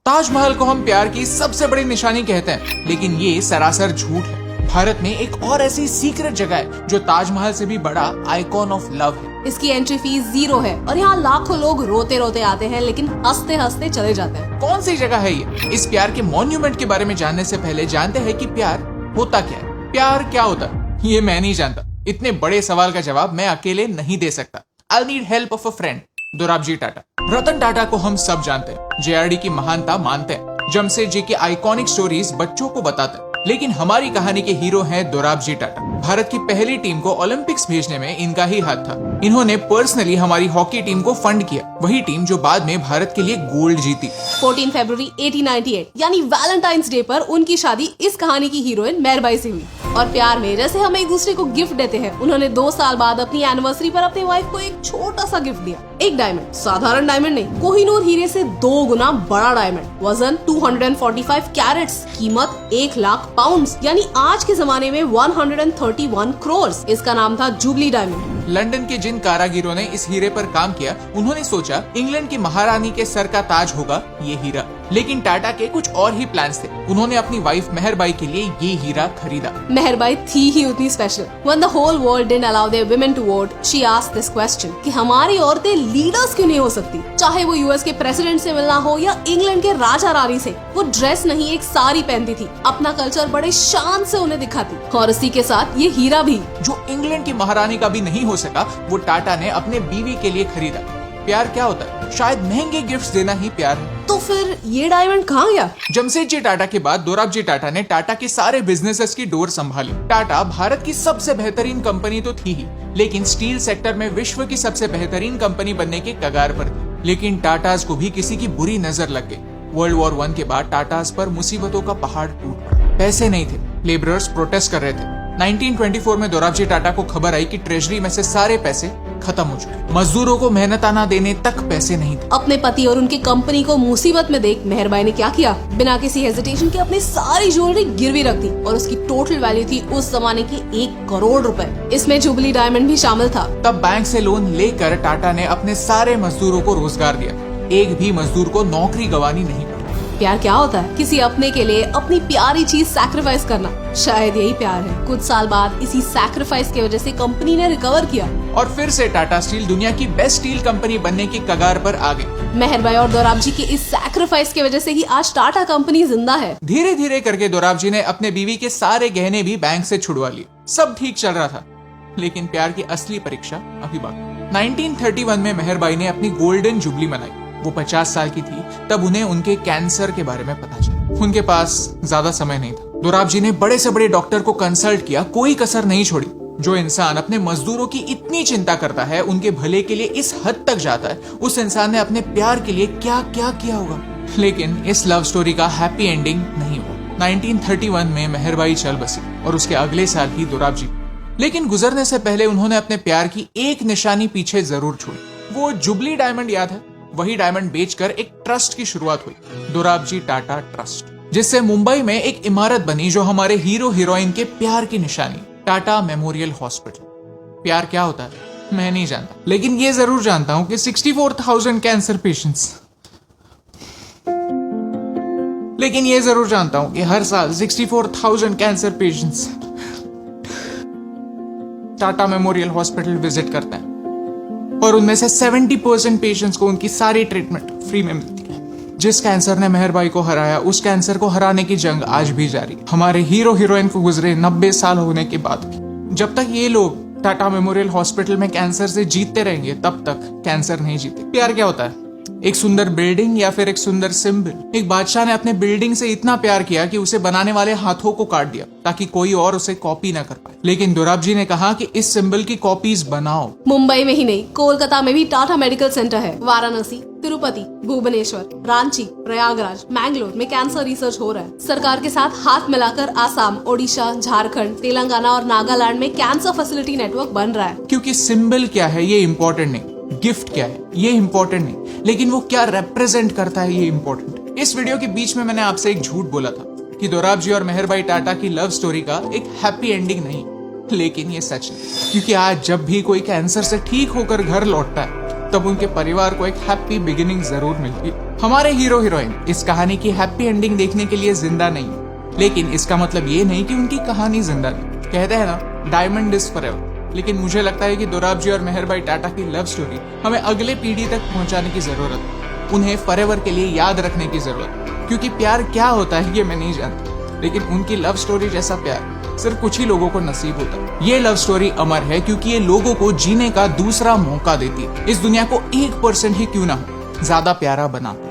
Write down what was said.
ताजमहल को हम प्यार की सबसे बड़ी निशानी कहते हैं, लेकिन ये सरासर झूठ है। भारत में एक और ऐसी सीक्रेट जगह है जो ताजमहल से भी बड़ा आइकॉन ऑफ लव है। इसकी एंट्री फीस 0 है और यहाँ लाखों लोग रोते रोते आते हैं, लेकिन हंसते हंसते चले जाते हैं। कौन सी जगह है ये? इस प्यार के मॉन्यूमेंट के बारे में जानने से पहले जानते हैं कि प्यार होता क्या है। प्यार क्या होता है ये मैं नहीं जानता। इतने बड़े सवाल का जवाब मैं अकेले नहीं दे सकता। I need help of a friend. Dorabji Tata. Ratan Tata को हम सब जानते हैं, जेआरडी की महानता मानते हैं, जमशेदजी की आइकॉनिक स्टोरीज बच्चों को बताते हैं, लेकिन हमारी कहानी के हीरो हैं दोराबजी टाटा। भारत की पहली टीम को ओलंपिक्स भेजने में इनका ही हाथ था। इन्होंने पर्सनली हमारी हॉकी टीम को फंड किया, वही टीम जो बाद में भारत के लिए गोल्ड जीती। 14 फरवरी 1898 यानी वैलेंटाइंस डे पर उनकी शादी इस कहानी की हीरोइन मेहरबाई से हुई। और प्यार में जैसे हम एक दूसरे को गिफ्ट देते हैं, उन्होंने 2 साल बाद अपनी एनिवर्सरी पर अपनी वाइफ को एक छोटा सा गिफ्ट दिया। एक डायमंड, साधारण डायमंड नहीं, कोहिनूर हीरे से 2 गुना बड़ा डायमंड, वजन 245 कैरेट्स, कीमत 1 लाख पाउंड्स यानी आज के जमाने में 131 करोड़। इसका नाम था जुबली डायमंड। लंदन के जिन कारागिरों ने इस हीरे पर काम किया, उन्होंने सोचा इंग्लैंड की महारानी के सर का ताज होगा ये हीरा। लेकिन टाटा के कुछ और ही प्लान्स थे। उन्होंने अपनी वाइफ मेहरबाई के लिए ये हीरा खरीदा। मेहरबाई थी ही उतनी special. When the whole world didn't allow their women to vote, she asked this question कि हमारी औरतें लीडर्स क्यों नहीं हो सकती? चाहे वो यूएस के प्रेसिडेंट से मिलना हो या इंग्लैंड के राजा रानी से। वो ड्रेस नहीं, एक साड़ी पहनती थी, अपना कल्चर बड़े शान से उन्हें दिखाती, और इसी के साथ ये हीरा भी, जो इंग्लैंड की महारानी का भी नहीं हो सका, वो टाटा ने अपने बीवी के लिए खरीदा। प्यार क्या होता है? शायद महंगे गिफ्ट्स देना ही प्यार है। तो फिर ये डायमंड कहाँ गया? जमशेदजी टाटा के बाद दोराबजी टाटा ने टाटा के सारे बिजनेसेस की डोर संभाली। टाटा भारत की सबसे बेहतरीन कंपनी तो थी ही, लेकिन स्टील सेक्टर में विश्व की सबसे बेहतरीन कंपनी बनने के कगार पर थी। लेकिन टाटाज को भी किसी की बुरी नजर लग गई। वर्ल्ड वॉर 1 के बाद टाटाज पर मुसीबतों का पहाड़ टूट पड़ा। पैसे नहीं थे, लेबरर्स प्रोटेस्ट कर रहे थे। 1924 में दोराबजी टाटा को खबर आई कि ट्रेजरी में से सारे पैसे खत्म हो चुके। मजदूरों को मेहनताना देने तक पैसे नहीं थे। अपने पति और उनकी कंपनी को मुसीबत में देख मेहरबाई ने क्या किया? बिना किसी हेजिटेशन के अपनी सारी ज्वेलरी गिरवी रख दी, और उसकी टोटल वैल्यू थी उस जमाने की 1 करोड़ रुपए। इसमें जुबली डायमंड भी शामिल था। तब बैंक से लोन लेकर टाटा ने अपने सारे मजदूरों को रोजगार दिया। एक भी मजदूर को नौकरी गंवानी नहीं पड़ी। प्यार क्या होता है? किसी अपने के लिए अपनी प्यारी चीज सैक्रिफाइस करना, शायद यही प्यार है। कुछ साल बाद इसी सैक्रिफाइस की वजह से कंपनी ने रिकवर किया और फिर से टाटा स्टील दुनिया की बेस्ट स्टील कंपनी बनने की कगार पर आ गई। मेहरबाई और दोराबजी की इस सैक्रिफाइस की वजह से ही आज टाटा कंपनी जिंदा है। धीरे धीरे करके दोराबजी ने अपने बीवी के सारे गहने भी बैंक से छुड़वा लिए। सब ठीक चल रहा था, लेकिन प्यार की असली परीक्षा अभी बाकी। 1931 में मेहरबाई ने अपनी गोल्डन जुबली मनाई। वो 50 साल की थी तब उन्हें उनके कैंसर के बारे में पता चला। उनके पास ज्यादा समय नहीं था। दोराबजी ने बड़े से बड़े डॉक्टर को कंसल्ट किया, कोई कसर नहीं छोड़ी। जो इंसान अपने मजदूरों की इतनी चिंता करता है, उनके भले के लिए इस हद तक जाता है, उस इंसान ने अपने प्यार के लिए क्या क्या किया होगा। लेकिन इस लव स्टोरी का हैप्पी एंडिंग नहीं हुआ। 1931 में मेहरबाई चल बसी और उसके अगले साल ही दोराबजी। लेकिन गुजरने से पहले उन्होंने अपने प्यार की एक निशानी पीछे जरूर छोड़ी। वो जुबली डायमंड याद है? वही डायमंड बेचकर एक ट्रस्ट की शुरुआत हुई, दोराबजी टाटा ट्रस्ट, जिससे मुंबई में एक इमारत बनी जो हमारे हीरो हीरोइन के प्यार की निशानी, टाटा मेमोरियल हॉस्पिटल। प्यार क्या होता है मैं नहीं जानता, लेकिन ये जरूर जानता हूं कि 64,000 कैंसर पेशेंट्स लेकिन ये जरूर जानता हूं कि हर साल 64,000 cancer patients Tata memorial hospital visit करते हैं, और उनमें से 70% पेशेंट्स को उनकी सारी ट्रीटमेंट फ्री में मिलती है। जिस कैंसर ने मेहरबाई को हराया, उस कैंसर को हराने की जंग आज भी जारी। हमारे हीरो हीरोइन को गुजरे 90 साल होने के बाद भी। जब तक ये लोग टाटा मेमोरियल हॉस्पिटल में कैंसर से जीतते रहेंगे, तब तक कैंसर नहीं जीते। प्यार क्या होता है? एक सुंदर बिल्डिंग या फिर एक सुंदर सिंबल? एक बादशाह ने अपने बिल्डिंग से इतना प्यार किया कि उसे बनाने वाले हाथों को काट दिया ताकि कोई और उसे कॉपी ना कर पाए। लेकिन दोराबजी ने कहा कि इस सिंबल की कॉपीज बनाओ। मुंबई में ही नहीं, कोलकाता में भी टाटा मेडिकल सेंटर है। वाराणसी, तिरुपति, भुवनेश्वर, रांची, प्रयागराज, मैंगलोर में कैंसर रिसर्च हो रहा है। सरकार के साथ हाथ मिलाकर आसाम, ओडिशा, झारखंड, तेलंगाना और नागालैंड में कैंसर फैसिलिटी नेटवर्क बन रहा है। क्योंकि सिंबल क्या है ये इम्पोर्टेंट नहीं, गिफ्ट क्या है ये इम्पोर्टेंट नहीं, लेकिन वो क्या रिप्रेजेंट करता है ये इम्पोर्टेंट। इस वीडियो के बीच में मैंने आपसे एक झूठ बोला था कि दोराबजी और मेहरबाई टाटा की लव स्टोरी का एक हैप्पी एंडिंग नहीं, लेकिन ये सच है। क्योंकि आज जब भी कोई कैंसर से ठीक होकर घर लौटता है, तब उनके परिवार को एक हैप्पी बिगिनिंग जरूर मिलती। हमारे हीरो हीरोइन इस कहानी की हैप्पी एंडिंग देखने के लिए जिंदा नहीं है, लेकिन इसका मतलब ये नहीं कि उनकी कहानी जिंदा नहीं। कहते हैं ना, डायमंड इज फॉरएवर। लेकिन मुझे लगता है कि दोराबजी और मेहरबाई टाटा की लव स्टोरी हमें अगले पीढ़ी तक पहुंचाने की जरूरत है, उन्हें फॉरएवर के लिए याद रखने की जरूरत है। क्योंकि प्यार क्या होता है ये मैं नहीं जानता, लेकिन उनकी लव स्टोरी जैसा प्यार सिर्फ कुछ ही लोगों को नसीब होता है। ये लव स्टोरी अमर है क्योंकि ये लोगों को जीने का दूसरा मौका देती है, इस दुनिया को 1% ही क्यों ना हो ज्यादा प्यारा बनाती है।